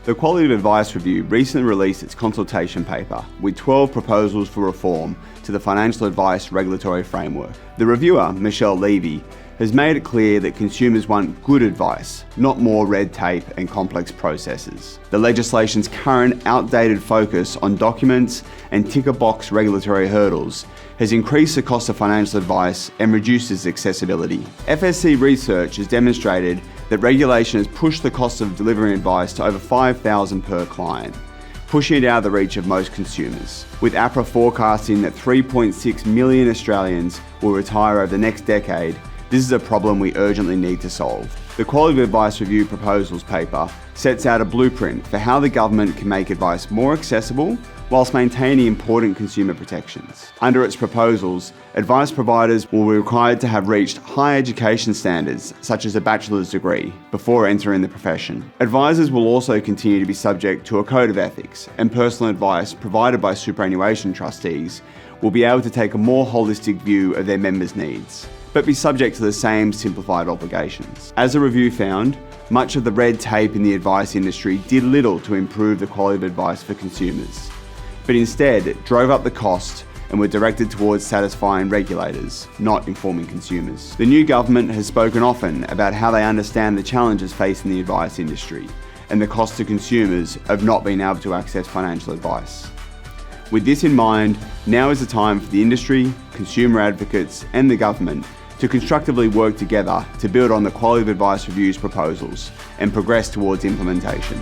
The Quality of Advice Review recently released its consultation paper with 12 proposals for reform to the financial advice regulatory framework. The reviewer, Michelle Levy, has made it clear that consumers want good advice, not more red tape and complex processes. The legislation's current outdated focus on documents and ticker box regulatory hurdles has increased the cost of financial advice and reduces accessibility. FSC research has demonstrated that regulation has pushed the cost of delivering advice to over $5,000 per client, pushing it out of the reach of most consumers. With APRA forecasting that 3.6 million Australians will retire over the next decade, this is a problem we urgently need to solve. The Quality of Advice Review proposals paper sets out a blueprint for how the government can make advice more accessible whilst maintaining important consumer protections. Under its proposals, advice providers will be required to have reached high education standards, such as a bachelor's degree, before entering the profession. Advisors will also continue to be subject to a code of ethics, and personal advice provided by superannuation trustees will be able to take a more holistic view of their members' needs, but be subject to the same simplified obligations. As the review found, much of the red tape in the advice industry did little to improve the quality of advice for consumers, but instead drove up the cost and were directed towards satisfying regulators, not informing consumers. The new government has spoken often about how they understand the challenges facing the advice industry and the cost to consumers of not being able to access financial advice. With this in mind, now is the time for the industry, consumer advocates and the government to constructively work together to build on the Quality of Advice Review's proposals and progress towards implementation.